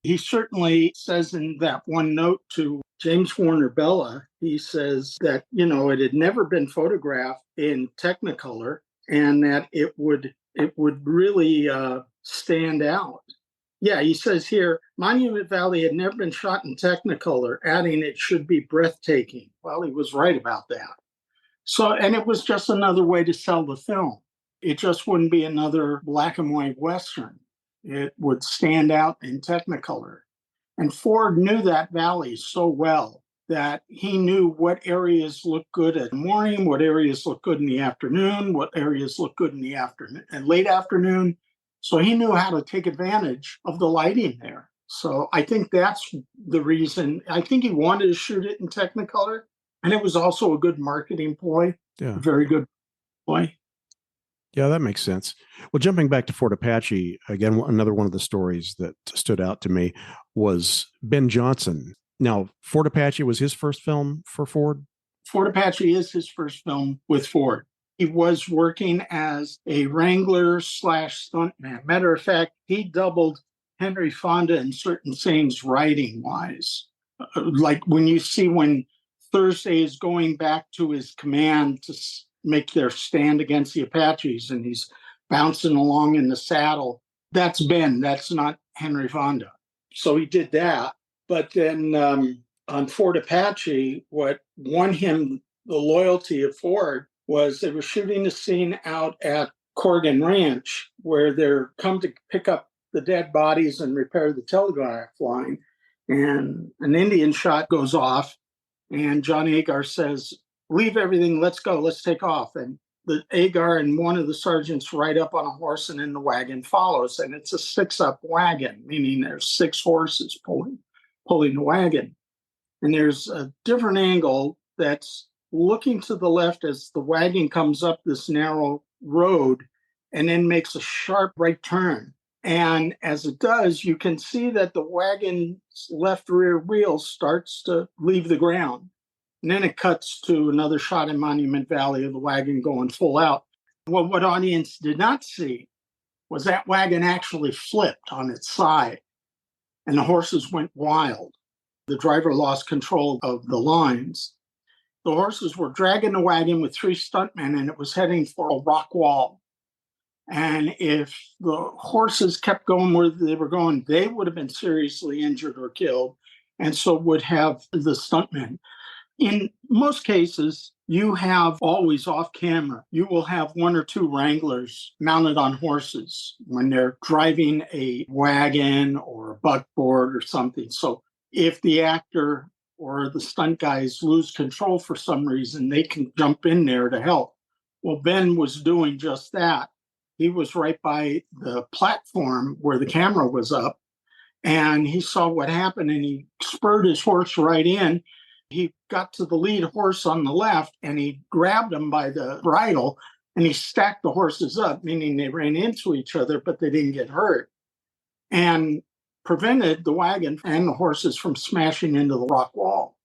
He certainly says in that one note to James Warner Bella, he says that, it had never been photographed in Technicolor and that it would really stand out. Yeah, he says here, Monument Valley had never been shot in Technicolor, adding it should be breathtaking. Well, he was right about that. So, and it was just another way to sell the film. It just wouldn't be another black and white Western. It would stand out in Technicolor. And Ford knew that valley so well that he knew what areas look good at morning, what areas look good in the afternoon, what areas look good in the afternoon and late afternoon. So he knew how to take advantage of the lighting there. So I think that's the reason. I think he wanted to shoot it in Technicolor. And it was also a good marketing ploy. Yeah. Very good ploy. Yeah, that makes sense. Well, jumping back to Fort Apache, again, another one of the stories that stood out to me was Ben Johnson. Now, Fort Apache was his first film for Ford? Fort Apache is his first film with Ford. He was working as a wrangler / stuntman. Matter of fact, he doubled Henry Fonda in certain scenes writing-wise. Like when Thursday is going back to his command to make their stand against the Apaches, and he's bouncing along in the saddle. That's Ben. That's not Henry Fonda. So he did that. But then on Fort Apache, what won him the loyalty of Ford was they were shooting a scene out at Corrigan Ranch where they're come to pick up the dead bodies and repair the telegraph line. And an Indian shot goes off. And John Agar says, leave everything, let's go, let's take off. And the Agar and one of the sergeants ride up on a horse and then the wagon follows. And it's a 6-up wagon, meaning there's 6 horses pulling the wagon. And there's a different angle that's looking to the left as the wagon comes up this narrow road and then makes a sharp right turn. And as it does, you can see that the wagon's left rear wheel starts to leave the ground. And then it cuts to another shot in Monument Valley of the wagon going full out. Well, what audience did not see was that wagon actually flipped on its side and the horses went wild. The driver lost control of the lines. The horses were dragging the wagon with 3 stuntmen and it was heading for a rock wall. And if the horses kept going where they were going, they would have been seriously injured or killed, and so would have the stuntmen. In most cases, you have always off camera, you will have 1 or 2 wranglers mounted on horses when they're driving a wagon or a buckboard or something. So if the actor or the stunt guys lose control for some reason, they can jump in there to help. Well, Ben was doing just that. He was right by the platform where the camera was up, and he saw what happened, and he spurred his horse right in. He got to the lead horse on the left, and he grabbed him by the bridle, and he stacked the horses up, meaning they ran into each other, but they didn't get hurt, and prevented the wagon and the horses from smashing into the rock wall.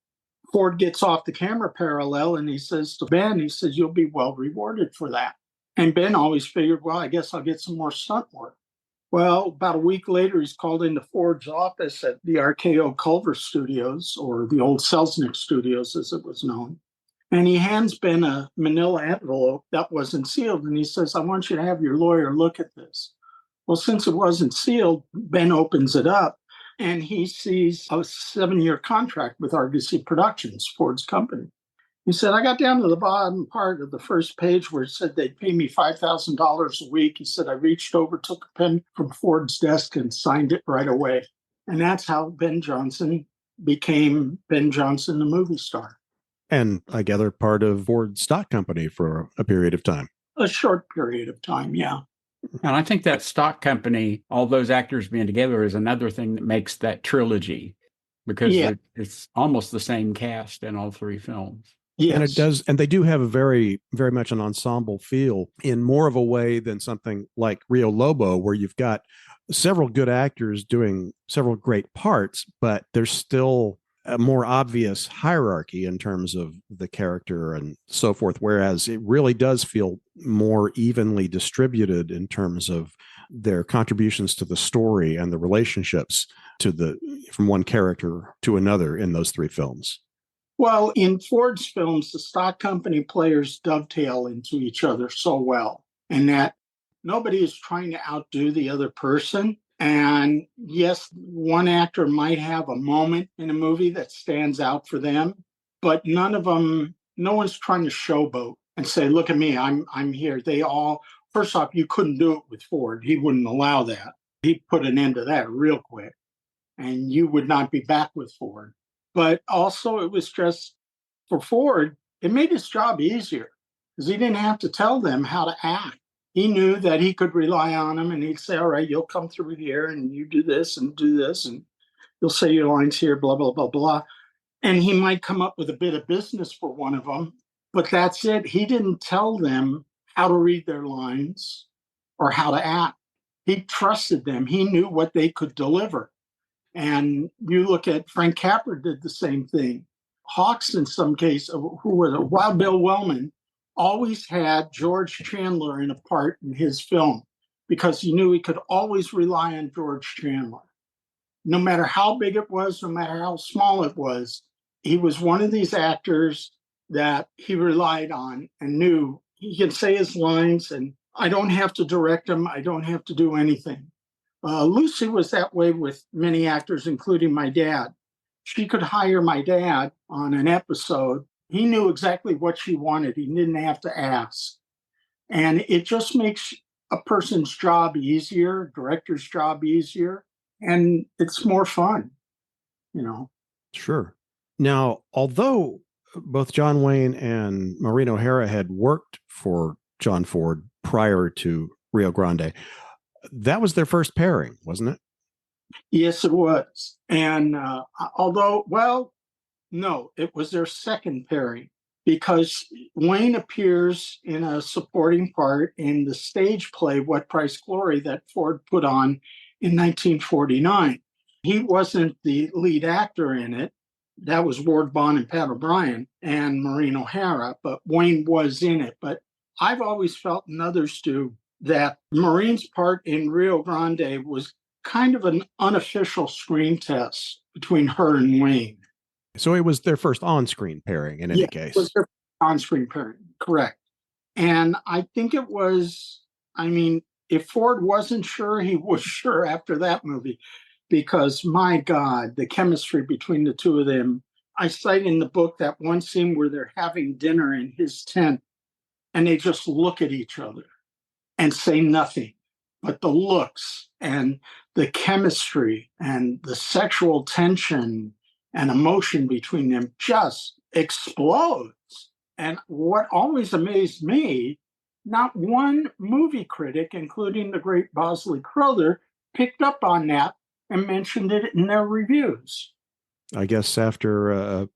Ford gets off the camera parallel, and he says to Ben, he says, you'll be well rewarded for that. And Ben always figured, well, I guess I'll get some more stunt work. Well, about a week later, he's called into Ford's office at the RKO Culver Studios, or the old Selznick Studios, as it was known. And he hands Ben a manila envelope that wasn't sealed. And he says, I want you to have your lawyer look at this. Well, since it wasn't sealed, Ben opens it up and he sees a 7-year contract with Argosy Productions, Ford's company. He said, I got down to the bottom part of the first page where it said they'd pay me $5,000 a week. He said, I reached over, took a pen from Ford's desk and signed it right away. And that's how Ben Johnson became Ben Johnson, the movie star. And I gather part of Ford's stock company for a period of time. A short period of time, yeah. And I think that stock company, all those actors being together, is another thing that makes that trilogy, because it's almost the same cast in all 3 films. Yes. And it does, and they do have a very, very much an ensemble feel in more of a way than something like Rio Lobo, where you've got several good actors doing several great parts, but there's still a more obvious hierarchy in terms of the character and so forth. Whereas it really does feel more evenly distributed in terms of their contributions to the story and the relationships from one character to another in those 3 films. Well, in Ford's films, the stock company players dovetail into each other so well, and that nobody is trying to outdo the other person. And yes, one actor might have a moment in a movie that stands out for them, but no one's trying to showboat and say, look at me, I'm here. They all, first off, you couldn't do it with Ford. He wouldn't allow that. He put an end to that real quick, and you would not be back with Ford. But also it was just, for Ford, it made his job easier because he didn't have to tell them how to act. He knew that he could rely on them, and he'd say, all right, you'll come through here and you do this, and you'll say your lines here, blah, blah, blah, blah. And he might come up with a bit of business for one of them, but that's it. He didn't tell them how to read their lines or how to act. He trusted them. He knew what they could deliver. And you look at Frank Capra did the same thing. Hawks, in some case, who was Wild Bill Wellman, always had George Chandler in a part in his film because he knew he could always rely on George Chandler. No matter how big it was, no matter how small it was, he was one of these actors that he relied on and knew he can say his lines and I don't have to direct him. I don't have to do anything. Lucy was that way with many actors, including my dad. She could hire my dad on an episode. He knew exactly what she wanted. He didn't have to ask. And it just makes a person's job easier, director's job easier, and it's more fun, you know. Sure. Now, although both John Wayne and Maureen O'Hara had worked for John Ford prior to Rio Grande, that was their first pairing, wasn't it? Yes, it was. And no, it was their second pairing because Wayne appears in a supporting part in the stage play What Price Glory that Ford put on in 1949. He wasn't the lead actor in it. That was Ward Bond and Pat O'Brien and Maureen O'Hara, but Wayne was in it. But I've always felt, and others do, that Maureen's part in Rio Grande was kind of an unofficial screen test between her and Wayne. So it was their first on-screen pairing in any case. It was their on-screen pairing, correct. And I think it was, if Ford wasn't sure, he was sure after that movie, because my God, the chemistry between the two of them. I cite in the book that one scene where they're having dinner in his tent and they just look at each other and say nothing, but the looks and the chemistry and the sexual tension and emotion between them just explodes. And what always amazed me, not one movie critic, including the great Bosley Crowther, picked up on that and mentioned it in their reviews. I guess after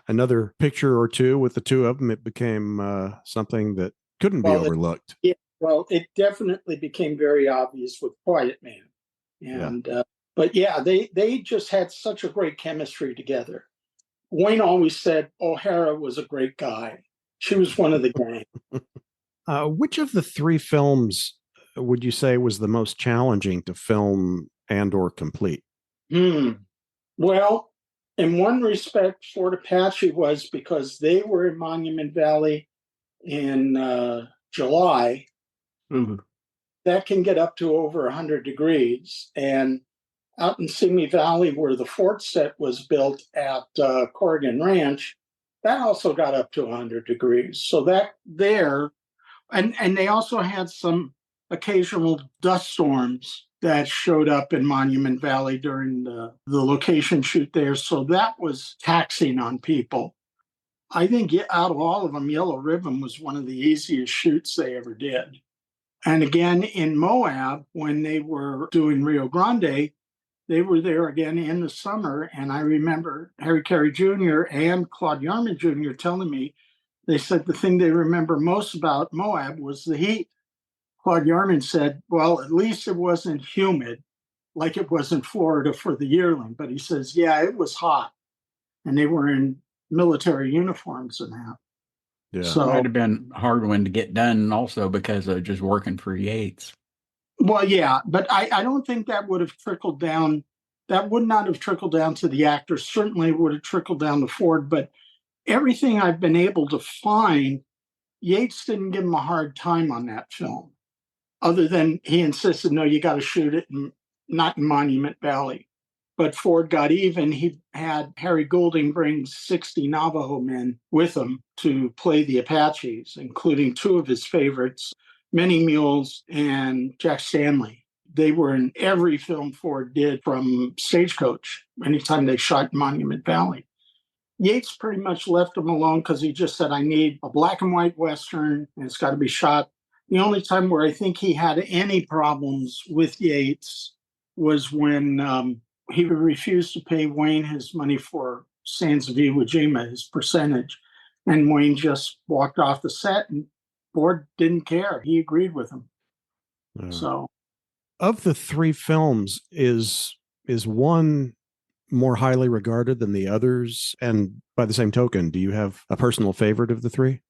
another picture or two with the two of them, it became something that couldn't be overlooked. It definitely became very obvious with Quiet Man. And but yeah, they just had such a great chemistry together. Wayne always said O'Hara was a great guy. She was one of the gang. Which of the three films would you say was the most challenging to film and or complete? Well, in one respect, Fort Apache was because they were in Monument Valley in July. Mhm. That can get up to over 100 degrees. And out in Simi Valley, where the fort set was built at Corrigan Ranch, that also got up to 100 degrees. So that there, and they also had some occasional dust storms that showed up in Monument Valley during the location shoot there. So that was taxing on people. I think out of all of them, Yellow Ribbon was one of the easiest shoots they ever did. And again, in Moab, when they were doing Rio Grande, they were there again in the summer. And I remember Harry Carey Jr. and Claude Yarman Jr. telling me, they said the thing they remember most about Moab was the heat. Claude Yarman said, well, at least it wasn't humid like it was in Florida for the yearling. But he says, yeah, it was hot. And they were in military uniforms and that. Yeah. So, might have been a hard one to get done also because of just working for Yates. Well, yeah, but I don't think that would have trickled down. That would not have trickled down to the actors. Certainly would have trickled down to Ford. But everything I've been able to find, Yates didn't give him a hard time on that film, other than he insisted, no, you got to shoot it not in Monument Valley. But Ford got even. He had Harry Goulding bring 60 Navajo men with him to play the Apaches, including two of his favorites, Many Mules and Jack Stanley. They were in every film Ford did from Stagecoach, anytime they shot in Monument Valley. Yates pretty much left them alone because he just said, I need a black and white Western, and it's got to be shot. The only time where I think he had any problems with Yates was when he refused to pay Wayne his money for Sands of Iwo Jima, his percentage. And Wayne just walked off the set, and Ford didn't care. He agreed with him. So, of the three films, is one more highly regarded than the others? And by the same token, do you have a personal favorite of the three?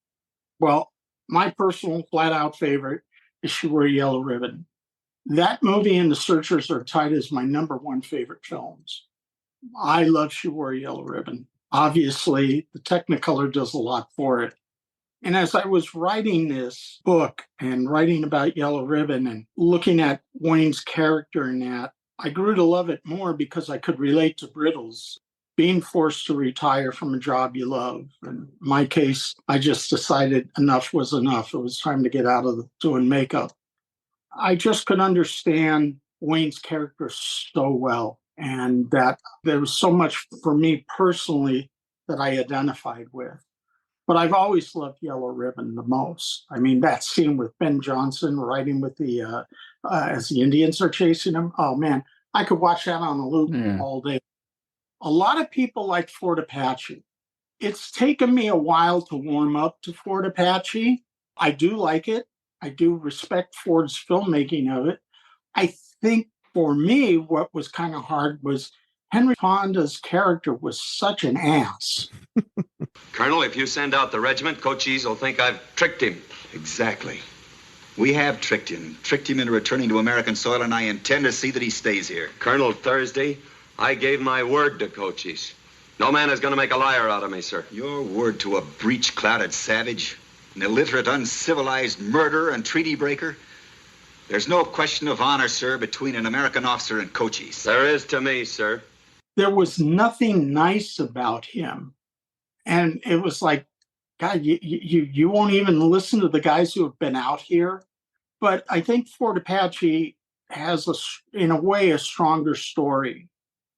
Well, my personal flat out favorite is She Wore a Yellow Ribbon. That movie and The Searchers are tied as my number one favorite films. I love She Wore a Yellow Ribbon. Obviously, the Technicolor does a lot for it. And as I was writing this book and writing about Yellow Ribbon and looking at Wayne's character in that, I grew to love it more because I could relate to Brittles being forced to retire from a job you love. In my case, I just decided enough was enough. It was time to get out of doing makeup. I just could understand Wayne's character so well, and that there was so much for me personally that I identified with. But I've always loved Yellow Ribbon the most. I mean, that scene with Ben Johnson riding with as the Indians are chasing him. Oh, man, I could watch that on a loop all day. A lot of people like Fort Apache. It's taken me a while to warm up to Fort Apache. I do like it. I do respect Ford's filmmaking of it. I think for me, what was kind of hard was Henry Fonda's character was such an ass. Colonel, if you send out the regiment, Cochise will think I've tricked him. Exactly. We have tricked him into returning to American soil, and I intend to see that he stays here. Colonel, Thursday, I gave my word to Cochise. No man is going to make a liar out of me, sir. Your word to a breech-clouded savage, an illiterate, uncivilized murderer and treaty breaker? There's no question of honor, sir, between an American officer and Cochise. There is to me, sir. There was nothing nice about him. And it was like, God, you won't even listen to the guys who have been out here. But I think Fort Apache has, in a way, a stronger story.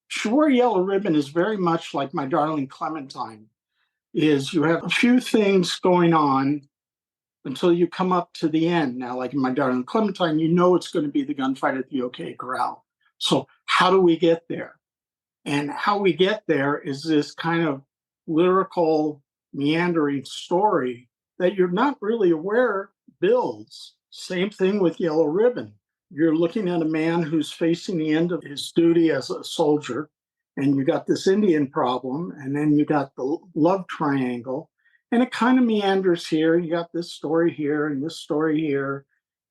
She Wore a Yellow Ribbon is very much like My Darling Clementine. Is you have a few things going on until you come up to the end. Now, like in My Darling Clementine, you know it's going to be the gunfight at the OK Corral. So how do we get there? And how we get there is this kind of lyrical, meandering story that you're not really aware builds. Same thing with Yellow Ribbon. You're looking at a man who's facing the end of his duty as a soldier, and you got this Indian problem, and then you got the love triangle, and it kind of meanders here. You got this story here and this story here,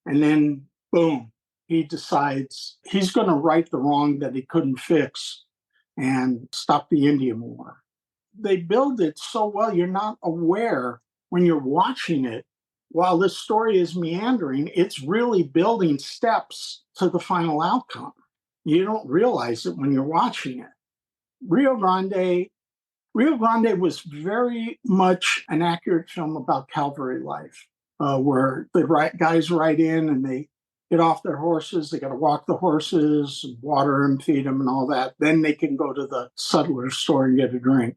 and then boom, he decides he's going to right the wrong that he couldn't fix and stop the Indian War. They build it so well, you're not aware when you're watching it. While this story is meandering, it's really building steps to the final outcome. You don't realize it when you're watching it. Rio Grande was very much an accurate film about cavalry life, where the guys ride in and they get off their horses. They got to walk the horses, water them, feed them, and all that. Then they can go to the sutler store and get a drink.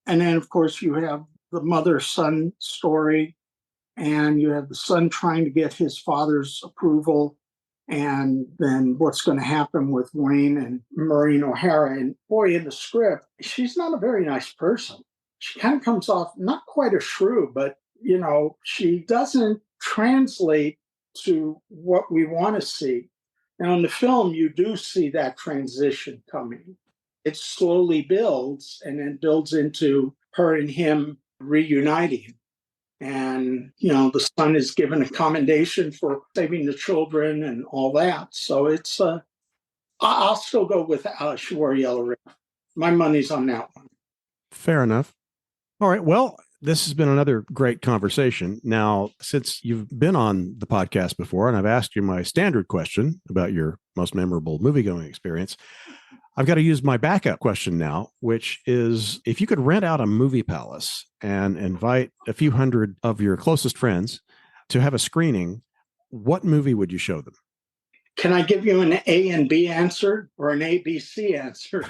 And then, of course, you have the mother-son story, and you have the son trying to get his father's approval, and then what's going to happen with Wayne and Maureen O'Hara. And boy, in the script, she's not a very nice person. She kind of comes off not quite a shrew, but, she doesn't translate to what we want to see. Now, in the film, you do see that transition coming. It slowly builds and then builds into her and him reuniting. And, the son is given a commendation for saving the children and all that. So it's, I'll still go with She Wore a Yellow Ribbon. My money's on that one. Fair enough. All right. Well, this has been another great conversation. Now, since you've been on the podcast before, and I've asked you my standard question about your most memorable movie-going experience, I've got to use my backup question now, which is, if you could rent out a movie palace and invite a few hundred of your closest friends to have a screening, what movie would you show them? Can I give you an A and B answer or an A, B, C answer?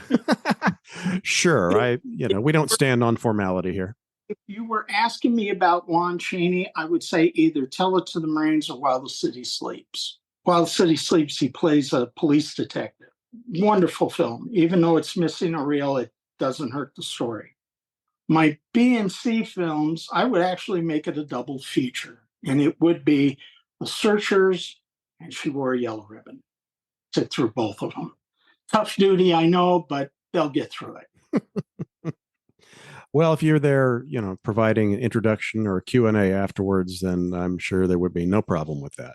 Sure. We don't stand on formality here. If you were asking me about Lon Chaney, I would say either Tell It to the Marines or While the City Sleeps. While the City Sleeps, he plays a police detective. Wonderful film. Even though it's missing a reel, it doesn't hurt the story. My B and C films, I would actually make it a double feature. And it would be The Searchers and She Wore a Yellow Ribbon. Sit through both of them. Tough duty, I know, but they'll get through it. Well, if you're there, providing an introduction or a Q&A afterwards, then I'm sure there would be no problem with that.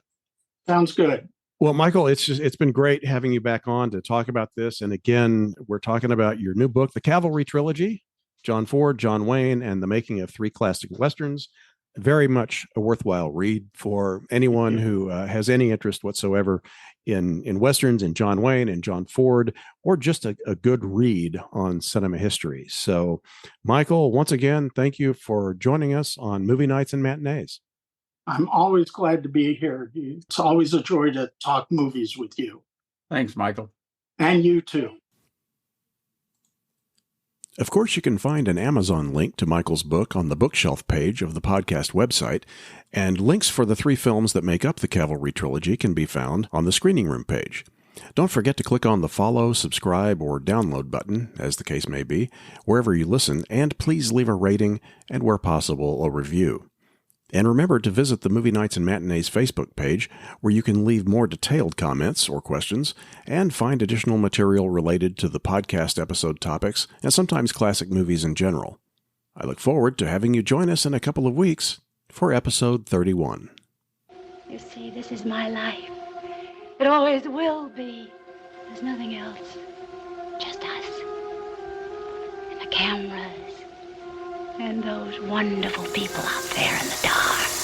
Sounds good. Well, Michael, it's been great having you back on to talk about this. And again, we're talking about your new book, The Cavalry Trilogy, John Ford, John Wayne, and the Making of Three Classic Westerns. Very much a worthwhile read for anyone who has any interest whatsoever in Westerns and John Wayne and John Ford, or just a good read on cinema history. So, Michael, once again, thank you for joining us on Movie Nights and Matinees. I'm always glad to be here. It's always a joy to talk movies with you. Thanks, Michael. And you too. Of course, you can find an Amazon link to Michael's book on the bookshelf page of the podcast website, and links for the 3 films that make up the Cavalry Trilogy can be found on the screening room page. Don't forget to click on the follow, subscribe, or download button, as the case may be, wherever you listen, and please leave a rating and, where possible, a review. And remember to visit the Movie Nights and Matinees Facebook page, where you can leave more detailed comments or questions and find additional material related to the podcast episode topics and sometimes classic movies in general. I look forward to having you join us in a couple of weeks for episode 31. You see, this is my life. It always will be. There's nothing else. Just us. And the cameras. And those wonderful people out there in the dark.